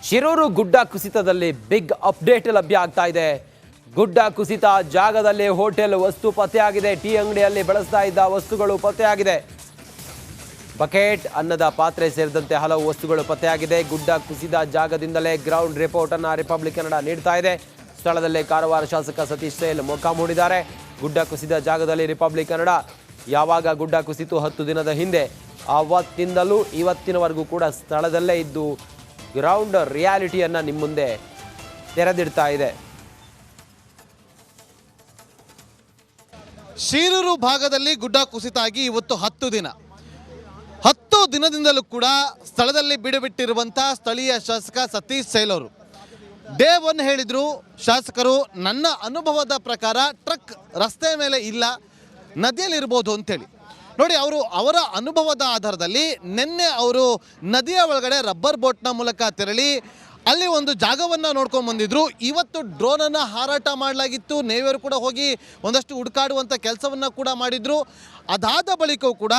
ಶಿರೂರು ಗುಡ್ಡ ಕುಸಿತದಲ್ಲಿ big update ಲಭ್ಯ ಆಗ್ತಾ ಇದೆ. ಗುಡ್ಡ ಕುಸಿತ ಜಾಗದಲ್ಲಿ ಹೋಟೆಲ್ ವಸ್ತು ಪತ್ತೆಯಾಗಿದೆ. ಟೀ ಅಂಗಡಿಯಲ್ಲಿ ಬಳಸ್ತಾ ಇದ್ದ ವಸ್ತುಗಳು ಪತ್ತೆಯಾಗಿದೆ. ಬಕೆಟ್, ಅನ್ನದ ಪಾತ್ರೆ ಸೇರಿದಂತೆ ಹಲವು ವಸ್ತುಗಳು ಪತ್ತೆಯಾಗಿದೆ. ಗುಡ್ಡ ಕುಸಿದ ಜಾಗದಿಂದಲೇ ಗ್ರೌಂಡ್ ರಿಪೋರ್ಟ್ ಅನ್ನು ರಿಪಬ್ಲಿಕ್ ಕನ್ನಡ ನೀಡ್ತಾ ಇದೆ. ಸ್ಥಳದಲ್ಲೇ ಕಾರವಾರ ಶಾಸಕ ಸತೀಶ್ ಸೈಲ್ ಮೊಕ್ಕಾಂ ಹೂಡಿದ್ದಾರೆ. ಗುಡ್ಡ ಕುಸಿದ ಜಾಗದಲ್ಲಿ ರಿಪಬ್ಲಿಕ್ ಕನ್ನಡ ಯಾವಾಗ ಗುಡ್ಡ ಕುಸಿತು 10 ದಿನದ ಹಿಂದೆ, ಅವತ್ತಿಂದಲೂ ಇವತ್ತಿನವರೆಗೂ ಕೂಡ ಸ್ಥಳದಲ್ಲೇ ಇದ್ದು ಗ್ರೌಂಡ್ ರಿಯಾಲಿಟಿಯನ್ನು ನಿಮ್ಮ ಮುಂದೆ ತೆರೆದಿಡ್ತಾ ಇದೆ. ಶಿರೂರು ಭಾಗದಲ್ಲಿ ಗುಡ್ಡ ಕುಸಿತ ಆಗಿ ಇವತ್ತು 10 ದಿನದಿಂದಲೂ ಕೂಡ ಸ್ಥಳದಲ್ಲಿ ಬಿಡುಬಿಟ್ಟಿರುವಂಥ ಸ್ಥಳೀಯ ಶಾಸಕ ಸತೀಶ್ ಸೈಲ್ ಅವರು ಡೇ 1 ಹೇಳಿದ್ರು ಶಾಸಕರು, ನನ್ನ ಅನುಭವದ ಪ್ರಕಾರ ಟ್ರಕ್ ರಸ್ತೆ ಮೇಲೆ ಇಲ್ಲ, ನದಿಯಲ್ಲಿರ್ಬೋದು ಅಂತೇಳಿ. ನೋಡಿ, ಅವರ ಅನುಭವದ ಆಧಾರದಲ್ಲಿ ನಿನ್ನೆ ಅವರು ನದಿಯ ಒಳಗಡೆ ರಬ್ಬರ್ ಬೋಟ್ನ ಮೂಲಕ ತೆರಳಿ ಅಲ್ಲಿ ಒಂದು ಜಾಗವನ್ನು ನೋಡ್ಕೊಂಡು ಬಂದಿದ್ರು. ಇವತ್ತು ಡ್ರೋನನ್ನು ಹಾರಾಟ ಮಾಡಲಾಗಿತ್ತು. ನೇವಿಯರು ಕೂಡ ಹೋಗಿ ಒಂದಷ್ಟು ಹುಡುಕಾಡುವಂಥ ಕೆಲಸವನ್ನು ಕೂಡ ಮಾಡಿದರು. ಅದಾದ ಬಳಿಕವೂ ಕೂಡ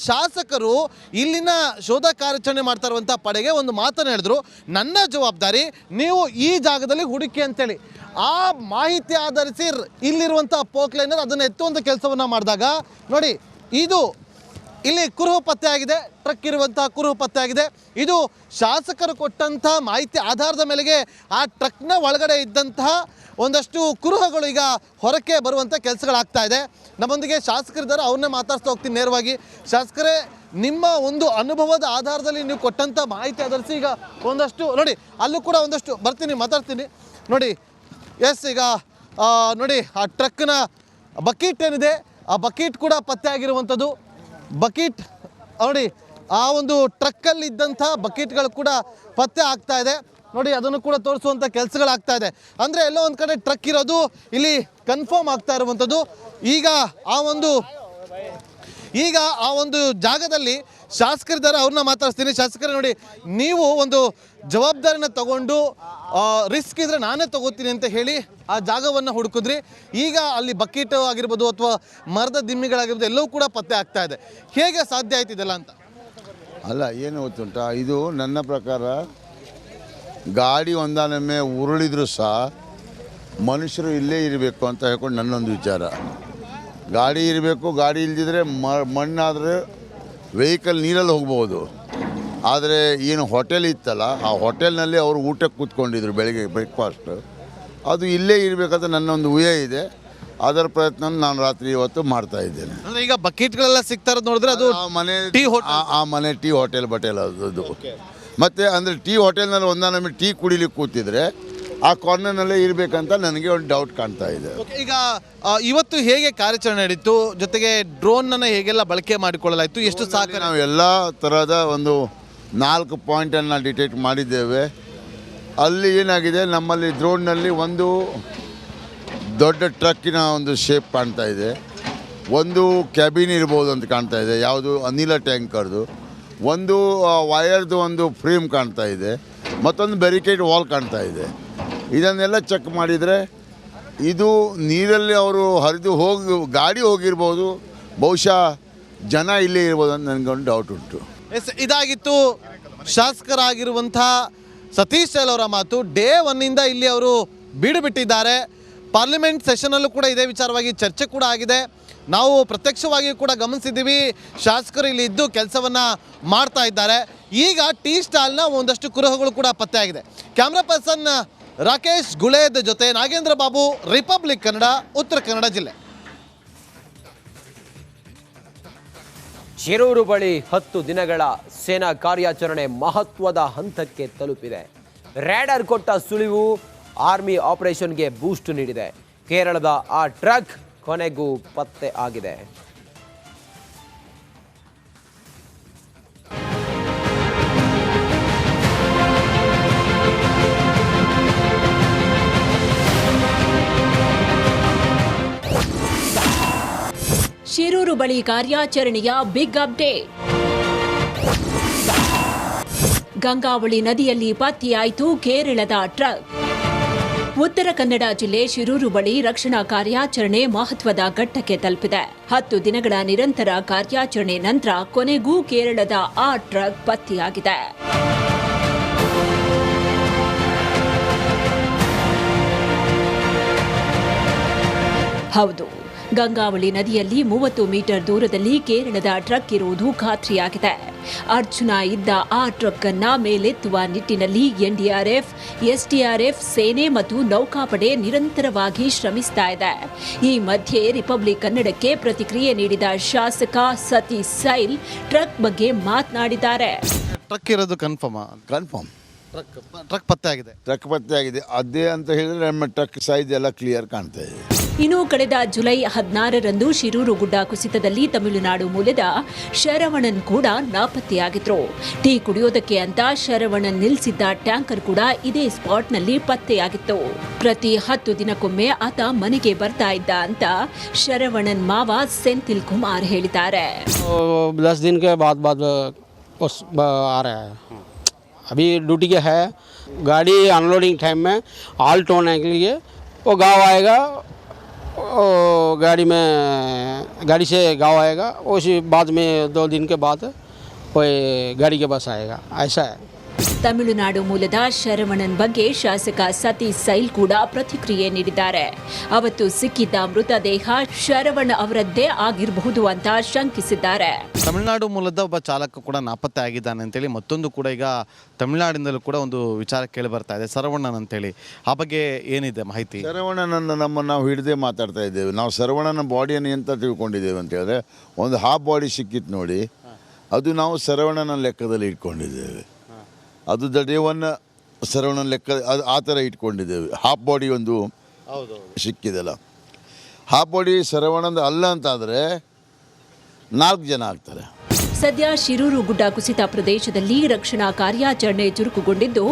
ಶಾಸಕರು ಇಲ್ಲಿನ ಶೋಧ ಕಾರ್ಯಾಚರಣೆ ಮಾಡ್ತಾ ಇರುವಂಥ ಪಡೆಗೆ ಒಂದು ಮಾತನ್ನು ಹೇಳಿದ್ರು, ನನ್ನ ಜವಾಬ್ದಾರಿ ನೀವು ಈ ಜಾಗದಲ್ಲಿ ಹುಡುಕಿ ಅಂತೇಳಿ. ಆ ಮಾಹಿತಿ ಆಧರಿಸಿ ಇಲ್ಲಿರುವಂಥ ಪೋಕ್ಲೈನರ್ ಅದನ್ನು ಎತ್ತುವಂಥ ಕೆಲಸವನ್ನು ಮಾಡಿದಾಗ ನೋಡಿ, ಇಲ್ಲಿ ಕುರುಹು ಪತ್ತೆ ಆಗಿದೆ. ಟ್ರಕ್ ಇರುವಂಥ ಕುರುಹು ಪತ್ತೆ ಆಗಿದೆ. ಇದು ಶಾಸಕರು ಕೊಟ್ಟಂಥ ಮಾಹಿತಿ ಆಧಾರದ ಮೇಲೆಗೆ ಆ ಟ್ರಕ್ನ ಒಳಗಡೆ ಇದ್ದಂತಹ ಒಂದಷ್ಟು ಕುರುಹುಗಳು ಈಗ ಹೊರಕ್ಕೆ ಬರುವಂಥ ಕೆಲಸಗಳಾಗ್ತಾ ಇದೆ. ನಮ್ಮೊಂದಿಗೆ ಶಾಸಕರಿದ್ದಾರೆ, ಅವ್ರನ್ನೇ ಮಾತಾಡ್ತಾ ಹೋಗ್ತೀನಿ ನೇರವಾಗಿ. ಶಾಸಕರೇ, ನಿಮ್ಮ ಒಂದು ಅನುಭವದ ಆಧಾರದಲ್ಲಿ ನೀವು ಕೊಟ್ಟಂಥ ಮಾಹಿತಿ ಆಧರಿಸಿ ಈಗ ಒಂದಷ್ಟು ನೋಡಿ, ಅಲ್ಲೂ ಕೂಡ ಒಂದಷ್ಟು ಬರ್ತೀನಿ, ಮಾತಾಡ್ತೀನಿ ನೋಡಿ. ಎಸ್, ಈಗ ನೋಡಿ, ಆ ಟ್ರಕ್ನ ಬಕೀಟ್ ಏನಿದೆ, ಆ ಬಕೀಟ್ ಕೂಡ ಪತ್ತೆ ಆಗಿರುವಂಥದ್ದು. ಬಕೀಟ್ ನೋಡಿ, ಆ ಒಂದು ಟ್ರಕ್ಕಲ್ಲಿ ಇದ್ದಂಥ ಬಕೀಟ್ಗಳು ಕೂಡ ಪತ್ತೆ ಆಗ್ತಾ ಇದೆ. ನೋಡಿ, ಅದನ್ನು ಕೂಡ ತೋರಿಸುವಂಥ ಕೆಲಸಗಳಾಗ್ತಾ ಇದೆ. ಅಂದರೆ ಎಲ್ಲೋ ಒಂದು ಕಡೆ ಟ್ರಕ್ ಇರೋದು ಇಲ್ಲಿ ಕನ್ಫರ್ಮ್ ಆಗ್ತಾ ಇರುವಂಥದ್ದು. ಈಗ ಆ ಒಂದು ಜಾಗದಲ್ಲಿ ಶಾಸಕರಿದ್ದಾರೆ, ಅವ್ರನ್ನ ಮಾತಾಡ್ತೀನಿ. ಶಾಸಕರೇ, ನೋಡಿ, ನೀವು ಒಂದು ಜವಾಬ್ದಾರಿನ ತಗೊಂಡು ರಿಸ್ಕ್ ಇದ್ರೆ ನಾನೇ ತಗೋತೀನಿ ಅಂತ ಹೇಳಿ ಆ ಜಾಗವನ್ನು ಹುಡುಕಿದ್ರಿ. ಈಗ ಅಲ್ಲಿ ಬಕೆಟ್ ಆಗಿರ್ಬೋದು ಅಥವಾ ಮರದ ದಿಮ್ಮಿಗಳಾಗಿರ್ಬೋದು ಎಲ್ಲವೂ ಕೂಡ ಪತ್ತೆ ಆಗ್ತಾ ಇದೆ. ಹೇಗೆ ಸಾಧ್ಯ ಆಯ್ತು ಇದೆಲ್ಲ ಅಂತ? ಅಲ್ಲ, ಏನು ಗೊತ್ತುಂಟ, ಇದು ನನ್ನ ಪ್ರಕಾರ ಗಾಡಿ ಒಂದಾನೊಮ್ಮೆ ಉರುಳಿದ್ರು ಸಹ ಮನುಷ್ಯರು ಇಲ್ಲೇ ಇರಬೇಕು ಅಂತ ಹೇಳ್ಕೊಂಡು ನನ್ನೊಂದು ವಿಚಾರ. ಗಾಡಿ ಇರಬೇಕು, ಗಾಡಿ ಇಲ್ದಿದ್ರೆ ಮಣ್ಣಾದರೆ ವೆಹಿಕಲ್ ನೀರಲ್ಲಿ ಹೋಗ್ಬೋದು. ಆದರೆ ಏನು ಹೋಟೆಲ್ ಇತ್ತಲ್ಲ, ಆ ಹೋಟೆಲ್ನಲ್ಲಿ ಅವರು ಊಟಕ್ಕೆ ಕೂತ್ಕೊಂಡಿದ್ರು ಬೆಳಗ್ಗೆ ಬ್ರೇಕ್ಫಾಸ್ಟ್. ಅದು ಇಲ್ಲೇ ಇರಬೇಕಂತ ನನ್ನೊಂದು ಊಹೆ ಇದೆ. ಅದರ ಪ್ರಯತ್ನ ನಾನು ರಾತ್ರಿ ಇವತ್ತು ಮಾಡ್ತಾ ಇದ್ದೇನೆ. ಅಂದರೆ ಈಗ ಬಕೆಟ್ಗಳೆಲ್ಲ ಸಿಗ್ತಾ ಇರೋದು ನೋಡಿದ್ರೆ ಅದು ಮನೆ ಮನೆ ಟೀ ಹೋಟೆಲ್ ಅದು. ಮತ್ತು ಅಂದರೆ ಟೀ ಹೋಟೆಲ್ನಲ್ಲಿ ಒಂದಾನೊಮ್ಮೆ ಟೀ ಕುಡಿಲಿಕ್ಕೆ ಕೂತಿದ್ರೆ ಆ ಕಾರ್ನರ್ನಲ್ಲೇ ಇರಬೇಕಂತ ನನಗೆ ಒಂದು ಡೌಟ್ ಕಾಣ್ತಾ ಇದೆ. ಈಗ ಇವತ್ತು ಹೇಗೆ ಕಾರ್ಯಾಚರಣೆ ನಡೀತು, ಜೊತೆಗೆ ಡ್ರೋನನ್ನು ಹೇಗೆಲ್ಲ ಬಳಕೆ ಮಾಡಿಕೊಳ್ಳಲಾಯಿತು, ಎಷ್ಟು ಸಾಕು? ನಾವು ಎಲ್ಲ ಥರದ ಒಂದು 4 ಪಾಯಿಂಟನ್ನು ಡಿಟೆಕ್ಟ್ ಮಾಡಿದ್ದೇವೆ. ಅಲ್ಲಿ ಏನಾಗಿದೆ, ನಮ್ಮಲ್ಲಿ ಡ್ರೋನ್ನಲ್ಲಿ ಒಂದು ದೊಡ್ಡ ಟ್ರಕ್ಕಿನ ಒಂದು ಶೇಪ್ ಕಾಣ್ತಾ ಇದೆ, ಒಂದು ಕ್ಯಾಬಿನ್ ಇರ್ಬೋದು ಅಂತ ಕಾಣ್ತಾ ಇದೆ, ಯಾವುದು ಅನಿಲ ಟ್ಯಾಂಕರ್ದು, ಒಂದು ವಯರ್ದು ಒಂದು ಫ್ರೇಮ್ ಕಾಣ್ತಾ ಇದೆ, ಮತ್ತೊಂದು ಬ್ಯಾರಿಕೇಡ್ ವಾಲ್ ಕಾಣ್ತಾ ಇದೆ. ಇದನ್ನೆಲ್ಲ ಚೆಕ್ ಮಾಡಿದರೆ ಇದು ನೀರಲ್ಲಿ ಅವರು ಹರಿದು ಗಾಡಿ ಹೋಗಿರ್ಬೋದು, ಬಹುಶಃ ಜನ ಇಲ್ಲೇ ಇರ್ಬೋದು ಅಂತ ನನಗೊಂದು ಡೌಟ್ ಉಂಟು. ಇದಾಗಿತ್ತು ಶಾಸಕರಾಗಿರುವಂಥ ಸತೀಶ್ ಸೈಲ್ ಅವರ ಮಾತು. ಡೇ 1 ಇಲ್ಲಿ ಅವರು ಬಿಟ್ಟಿದ್ದಾರೆ. ಪಾರ್ಲಿಮೆಂಟ್ ಸೆಷನಲ್ಲೂ ಕೂಡ ಇದೇ ವಿಚಾರವಾಗಿ ಚರ್ಚೆ ಕೂಡ ಆಗಿದೆ. ನಾವು ಪ್ರತ್ಯಕ್ಷವಾಗಿ ಕೂಡ ಗಮನಿಸಿದ್ದೀವಿ, ಶಾಸಕರು ಇಲ್ಲಿ ಇದ್ದು ಕೆಲಸವನ್ನು ಮಾಡ್ತಾ ಇದ್ದಾರೆ. ಈಗ ಟೀ ಸ್ಟಾಲ್ನ ಒಂದಷ್ಟು ಕುರುಹುಗಳು ಕೂಡ ಪತ್ತೆಯಾಗಿದೆ. ಕ್ಯಾಮ್ರಾ ಪರ್ಸನ್ ರಾಕೇಶ್ ಗುಳೇದ್ ಜೊತೆ ನಾಗೇಂದ್ರ ಬಾಬು, ರಿಪಬ್ಲಿಕ್ ಕನ್ನಡ, ಉತ್ತರ ಕನ್ನಡ ಜಿಲ್ಲೆ. ಶಿರೂರು ಬಳಿ 10 ದಿನಗಳ ಸೇನಾ ಕಾರ್ಯಾಚರಣೆ ಮಹತ್ವದ ಹಂತಕ್ಕೆ ತಲುಪಿದೆ. ರ್ಯಾಡರ್ ಕೊಟ್ಟ ಸುಳಿವು ಆರ್ಮಿ ಆಪರೇಷನ್ಗೆ ಬೂಸ್ಟ್ ನೀಡಿದೆ. ಕೇರಳದ ಆ ಟ್ರಕ್ ಕೊನೆಗೂ ಪತ್ತೆ ಆಗಿದೆ. ಶಿರೂರು ಬಳಿ ಕಾರ್ಯಾಚರಣೆಯ ಬಿಗ್ ಅಪ್ಡೇಟ್. ಗಂಗಾವಳಿ ನದಿಯಲ್ಲಿ ಪತ್ತೆಯಾಯಿತು ಕೇರಳದ ಟ್ರಕ್. ಉತ್ತರ ಕನ್ನಡ ಜಿಲ್ಲೆ ಶಿರೂರು ಬಳಿ ರಕ್ಷಣಾ ಕಾರ್ಯಾಚರಣೆ ಮಹತ್ವದ ಘಟ್ಟಕ್ಕೆ ತಲುಪಿದೆ. 10 ದಿನಗಳ ನಿರಂತರ ಕಾರ್ಯಾಚರಣೆ ನಂತರ ಕೊನೆಗೂ ಕೇರಳದ ಆ ಟ್ರಕ್ ಪತ್ತೆಯಾಗಿದೆ. ಹೌದು, ಗಂಗಾವಳಿ ನದಿಯಲ್ಲಿ 30 ಮೀಟರ್ ದೂರದಲ್ಲಿ ಕೇರಳದ ಟ್ರಕ್ ಇರುವುದು ಖಾತ್ರಿಯಾಗಿದೆ. ಅರ್ಜುನ ಇದ್ದ ಆ ಟ್ರಕ್ ಅನ್ನ ಮೇಲೆತ್ತುವ ನಿಟ್ಟಿನಲ್ಲಿ ಎನ್ಡಿಆರ್ಎಫ್, ಎಸ್ಡಿಆರ್ಎಫ್, ಸೇನೆ ಮತ್ತು ನೌಕಾಪಡೆ ನಿರಂತರವಾಗಿ ಶ್ರಮಿಸ್ತಾ ಇದೆ. ಈ ಮಧ್ಯೆ ರಿಪಬ್ಲಿಕ್ ಕನ್ನಡಕ್ಕೆ ಪ್ರತಿಕ್ರಿಯೆ ನೀಡಿದ ಶಾಸಕ ಸತೀಶ್ ಸೈಲ್ ಟ್ರಕ್ ಬಗ್ಗೆ ಮಾತನಾಡಿದ್ದಾರೆ. ಟ್ರಕ್ ಇರೋದು ಕನ್ಫರ್ಮ್ ಟ್ರಕ್ ಪತ್ತೆ ಆಗಿದೆ. ಟ್ರಕ್ ಪತ್ತೆ ಆಗಿದೆ ಅದೇ ಅಂತ ಹೇಳಿದ್ರೆ ನಮ್ಮ ಟ್ರಕ್ ಸೈಜ್ ಎಲ್ಲ ಕ್ಲಿಯರ್ ಕಾಣ್ತಾ ಇದೆ. ಇನ್ನು ಕಳೆದ ಜುಲೈ 16ರಂದು ಶಿರೂರು ಗುಡ್ಡ ಕುಸಿತದಲ್ಲಿ ತಮಿಳುನಾಡು ಮೂಲದ ಶರವಣನ್ ಕೂಡ ನಾಪತ್ತೆಯಾಗಿದ್ರು. ಟೀ ಕುಡಿಯೋದಕ್ಕೆ ಅಂತ ಶರವಣನ್ ನಿಲ್ಲಿಸಿದ್ದ ಟ್ಯಾಂಕರ್ ಕೂಡ ಇದೇ ಸ್ಪಾಟ್ನಲ್ಲಿ ಪತ್ತೆಯಾಗಿತ್ತು. ಪ್ರತಿ 10 ದಿನಕ್ಕೊಮ್ಮೆ ಆತ ಮನೆಗೆ ಬರ್ತಾ ಇದ್ದ ಅಂತ ಶರವಣನ್ ಮಾವ ಸೆಂಥಿಲ್ ಕುಮಾರ್ ಹೇಳಿದ್ದಾರೆ. 10 दिन के बाद आ रहा है. अभी ड्यूटी के है. गाड़ी अनलोडिंग टाइम में ऑल्ट होने के लिए वो गाँव आएगा. गाड़ी से गाँव आएगा. उसी बाद में 2 दिन के बाद कोई गाड़ी के बस आएगा. ऐसा है. ತಮಿಳುನಾಡು ಮೂಲದ ಶರವಣನ್ ಬಗ್ಗೆ ಶಾಸಕ ಸತೀಶ್ ಸೈಲ್ ಕೂಡ ಪ್ರತಿಕ್ರಿಯೆ ನೀಡಿದ್ದಾರೆ. ಅವತ್ತು ಸಿಕ್ಕಿದ್ದ ಮೃತದೇಹ ಶರವಣ್ ಅವರದ್ದೇ ಆಗಿರಬಹುದು ಅಂತ ಶಂಕಿಸಿದ್ದಾರೆ. ತಮಿಳುನಾಡು ಮೂಲದ ಒಬ್ಬ ಚಾಲಕ ಕೂಡ ನಾಪತ್ತೆ ಆಗಿದ್ದಾನೆ ಅಂತೇಳಿ ಮತ್ತೊಂದು ಕೂಡ ಈಗ ತಮಿಳುನಾಡಿನಲ್ಲೂ ಕೂಡ ಒಂದು ವಿಚಾರ ಕೇಳಿ ಬರ್ತಾ ಇದೆ, ಶರವಣನ್ ಅಂತೇಳಿ. ಆ ಬಗ್ಗೆ ಏನಿದೆ ಮಾಹಿತಿ? ಶರವಣನನ್ನು ನಾವು ಹಿಡಿದೇ ಮಾತಾಡ್ತಾ ಇದ್ದೇವೆ. ನಾವು ಶರವಣನ ಬಾಡಿಯನ್ನು ಎಂತ ತಿಳ್ಕೊಂಡಿದ್ದೇವೆ ಅಂತ ಹೇಳಿದ್ರೆ, ಒಂದು ಹಾಫ್ ಬಾಡಿ ಸಿಕ್ಕಿತ್ತು ನೋಡಿ, ಅದು ನಾವು ಶರವಣನ ಲೆಕ್ಕದಲ್ಲಿ ಇಟ್ಕೊಂಡಿದ್ದೇವೆ. ಅದು ಡೇ 1 ಶರವಣನ ಲೆಕ್ಕ ಅದು ಆ ಥರ ಇಟ್ಕೊಂಡಿದ್ದೇವೆ. ಹಾಫ್ ಬಾಡಿ ಒಂದು ಸಿಕ್ಕಿದೆಲ್ಲ, ಹಾಫ್ ಬಾಡಿ ಶರವಣಂದ ಅಲ್ಲ ಅಂತಾದರೆ 4 ಜನ ಆಗ್ತಾರೆ. ಸದ್ಯ ಶಿರೂರು ಗುಡ್ಡ ಕುಸಿತ ಪ್ರದೇಶದಲ್ಲಿ ರಕ್ಷಣಾ ಕಾರ್ಯಾಚರಣೆ ಚುರುಕುಗೊಂಡಿದ್ದು,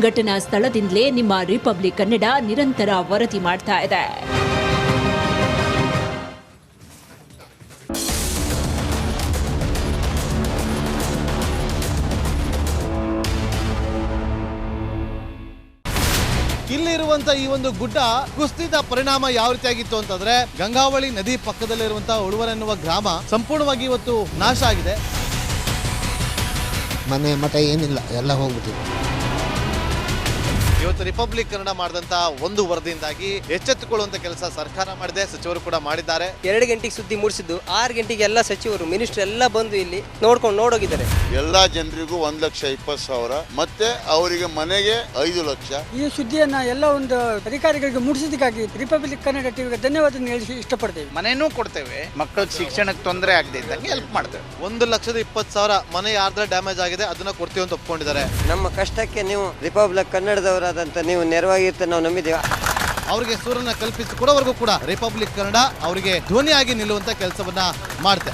ಘಟನಾ ಸ್ಥಳದಿಂದಲೇ ನಿಮ್ಮ ರಿಪಬ್ಲಿಕ್ ಕನ್ನಡ ನಿರಂತರ ವರದಿ ಮಾಡ್ತಾ ಇದೆ. ಇಲ್ಲಿರುವಂತ ಈ ಒಂದು ಗುಡ್ಡ ಕುಸಿದ ಪರಿಣಾಮ ಯಾವ ರೀತಿಯಾಗಿತ್ತು ಅಂತಂದ್ರೆ, ಗಂಗಾವಳಿ ನದಿ ಪಕ್ಕದಲ್ಲಿರುವಂತಹ ಉಳುವರ್ ಎನ್ನುವ ಗ್ರಾಮ ಸಂಪೂರ್ಣವಾಗಿ ಇವತ್ತು ನಾಶ ಆಗಿದೆ. ಮನೆ ಮಠ ಏನಿಲ್ಲ, ಎಲ್ಲ ಹೋಗ್ಬಿಟ್ಟಿದೆ. ಇವತ್ತು ರಿಪಬ್ಲಿಕ್ ಕನ್ನಡ ಮಾಡಿದಂತ ಒಂದು ವರದಿಯಿಂದಾಗಿ ಎಚ್ಚೆತ್ತುಕೊಳ್ಳುವಂತ ಕೆಲಸ ಸರ್ಕಾರ ಮಾಡಿದೆ, ಸಚಿವರು ಕೂಡ ಮಾಡಿದ್ದಾರೆ. 2 ಗಂಟೆಗೆ ಸುದ್ದಿ ಮೂಡಿಸಿದ್ದು 6 ಗಂಟೆಗೆ ಎಲ್ಲ ಸಚಿವರು ಮಿನಿಸ್ಟರ್ ಎಲ್ಲ ಬಂದು ಇಲ್ಲಿ ನೋಡೋಗಿದ್ದಾರೆ. ಎಲ್ಲ ಜನರಿಗೂ 1,20,000 ಮತ್ತೆ ಅವರಿಗೆ ಮನೆಗೆ 5 ಲಕ್ಷ. ಈ ಸುದ್ದಿಯನ್ನ ಎಲ್ಲ ಒಂದು ಅಧಿಕಾರಿಗಳಿಗೆ ಮೂಡಿಸಿದ್ದಕ್ಕಾಗಿ ರಿಪಬ್ಲಿಕ್ ಕನ್ನಡ ಟಿವಿಗೆ ಧನ್ಯವಾದ ಹೇಳಿ ಇಷ್ಟಪಡ್ತೇವೆ. ಮನೆನೂ ಕೊಡ್ತೇವೆ, ಮಕ್ಕಳ ಶಿಕ್ಷಣಕ್ಕೆ ತೊಂದರೆ ಆಗದೆ ಇದ್ದಂಗೆ ಹೆಲ್ಪ್ ಮಾಡ್ತೇವೆ. 1,20,000 ಮನೆ ಯಾರ್ದ್ರ ಡ್ಯಾಮೇಜ್ ಆಗಿದೆ ಅದನ್ನ ಕೊಡ್ತೀವಿ ಅಂತ ಒಪ್ಕೊಂಡಿದ್ದಾರೆ. ನಮ್ಮ ಕಷ್ಟಕ್ಕೆ ನೀವು ರಿಪಬ್ಲಿಕ್ ಕನ್ನಡದವರಾದಂತ ನೀವು ನೆರವಾಗಿರುತ್ತೆ ನಾವು ನಂಬಿದ್ದೇವೆ. ಅವರಿಗೆ ಸೂರನ್ನ ಕಲ್ಪಿಸಿ ಕೊಡೋವರೆಗೂ ಕೂಡ ರಿಪಬ್ಲಿಕ್ ಕನ್ನಡ ಅವರಿಗೆ ಧ್ವನಿಯಾಗಿ ನಿಲ್ಲುವಂತ ಕೆಲಸವನ್ನ ಮಾಡುತ್ತೆ.